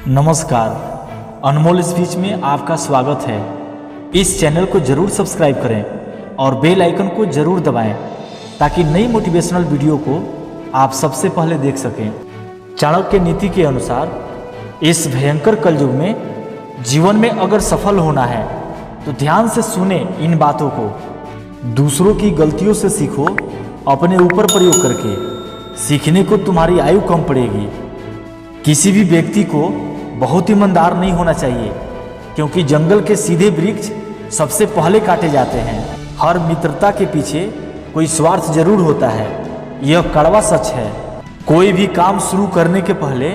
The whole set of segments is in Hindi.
नमस्कार, अनमोल स्पीच में आपका स्वागत है। इस चैनल को जरूर सब्सक्राइब करें और बेल आइकन को जरूर दबाएं ताकि नई मोटिवेशनल वीडियो को आप सबसे पहले देख सकें। चाणक्य नीति के अनुसार इस भयंकर कलयुग में जीवन में अगर सफल होना है तो ध्यान से सुने इन बातों को। दूसरों की गलतियों से सीखो, अपने ऊपर प्रयोग करके। सीखने को तुम्हारी आयु कम पड़ेगी। किसी भी व्यक्ति को बहुत ईमानदार नहीं होना चाहिए, क्योंकि जंगल के सीधे वृक्ष सबसे पहले काटे जाते हैं। हर मित्रता के पीछे कोई स्वार्थ जरूर होता है, यह कड़वा सच है। कोई भी काम शुरू करने के पहले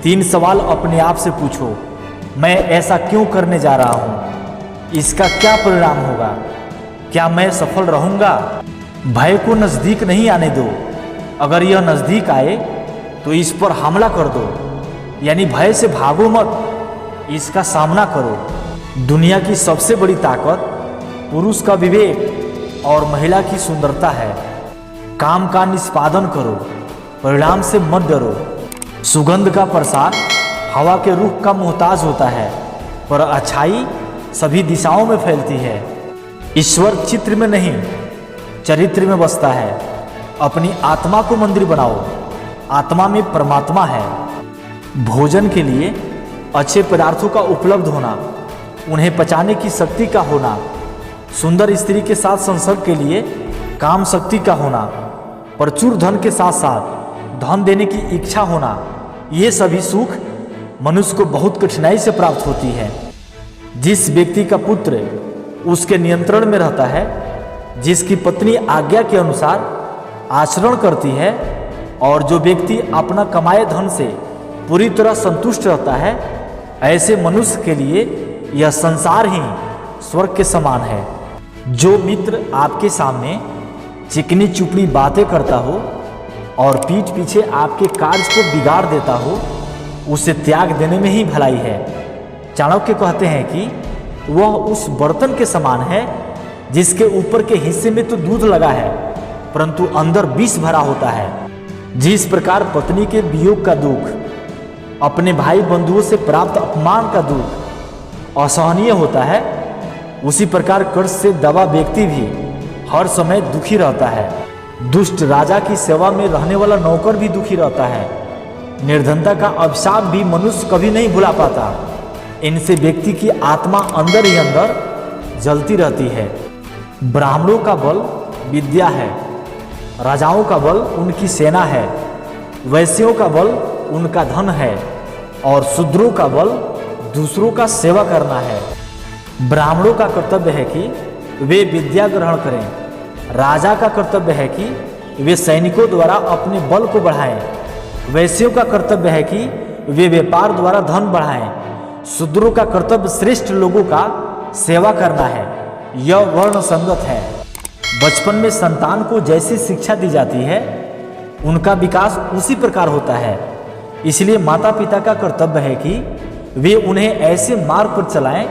3 सवाल अपने आप से पूछो। मैं ऐसा क्यों करने जा रहा हूँ? इसका क्या परिणाम होगा? क्या मैं सफल रहूँगा? भय को नज़दीक नहीं आने दो। अगर यह नज़दीक आए तो इस पर हमला कर दो, यानी भय से भागो मत, इसका सामना करो। दुनिया की सबसे बड़ी ताकत पुरुष का विवेक और महिला की सुंदरता है। काम का निष्पादन करो, परिणाम से मत डरो। सुगंध का प्रसार हवा के रुख का मोहताज होता है, पर अच्छाई सभी दिशाओं में फैलती है। ईश्वर चित्र में नहीं, चरित्र में बसता है। अपनी आत्मा को मंदिर बनाओ, आत्मा में परमात्मा है। भोजन के लिए अच्छे पदार्थों का उपलब्ध होना, उन्हें पचाने की शक्ति का होना, सुंदर स्त्री के साथ संसर्ग के लिए काम शक्ति का होना, प्रचुर धन के साथ साथ धन देने की इच्छा होना, ये सभी सुख मनुष्य को बहुत कठिनाई से प्राप्त होती है। जिस व्यक्ति का पुत्र उसके नियंत्रण में रहता है, जिसकी पत्नी आज्ञा के अनुसार आचरण करती है, और जो व्यक्ति अपना कमाए धन से पूरी तरह संतुष्ट रहता है, ऐसे मनुष्य के लिए यह संसार ही स्वर्ग के समान है। जो मित्र आपके सामने चिकनी चुपड़ी बातें करता हो और पीठ पीछे आपके कार्य को बिगाड़ देता हो, उसे त्याग देने में ही भलाई है। चाणक्य कहते हैं कि वह उस बर्तन के समान है जिसके ऊपर के हिस्से में तो दूध लगा है, परंतु अंदर विष भरा होता है। जिस प्रकार पत्नी के वियोग का दुख, अपने भाई बंधुओं से प्राप्त अपमान का दुख असहनीय होता है, उसी प्रकार कर्ज से दबा व्यक्ति भी हर समय दुखी रहता है। दुष्ट राजा की सेवा में रहने वाला नौकर भी दुखी रहता है। निर्धनता का अभिशाप भी मनुष्य कभी नहीं भुला पाता। इनसे व्यक्ति की आत्मा अंदर ही अंदर जलती रहती है। ब्राह्मणों का बल विद्या है, राजाओं का बल उनकी सेना है, वैश्यों का बल उनका धन है, और शूद्रों का बल दूसरों का सेवा करना है। ब्राह्मणों का कर्तव्य है कि वे विद्या ग्रहण करें। राजा का कर्तव्य है कि वे सैनिकों द्वारा अपने बल को बढ़ाएं। वैश्यों का कर्तव्य है कि वे व्यापार द्वारा धन बढ़ाएं। शूद्रों का कर्तव्य श्रेष्ठ लोगों का सेवा करना है। यह वर्ण संगत है। बचपन में संतान को जैसी शिक्षा दी जाती है, उनका विकास उसी प्रकार होता है। इसलिए माता पिता का कर्तव्य है कि वे उन्हें ऐसे मार्ग पर चलाएं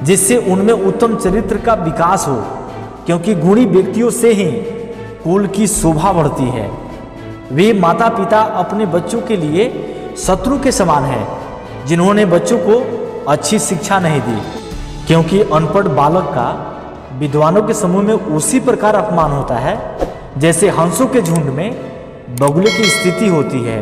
जिससे उनमें उत्तम चरित्र का विकास हो, क्योंकि गुणी व्यक्तियों से ही कुल की शोभा बढ़ती है। वे माता पिता अपने बच्चों के लिए शत्रु के समान हैं, जिन्होंने बच्चों को अच्छी शिक्षा नहीं दी, क्योंकि अनपढ़ बालक का विद्वानों के समूह में उसी प्रकार अपमान होता है जैसे हंसों के झुंड में बगुले की स्थिति होती है।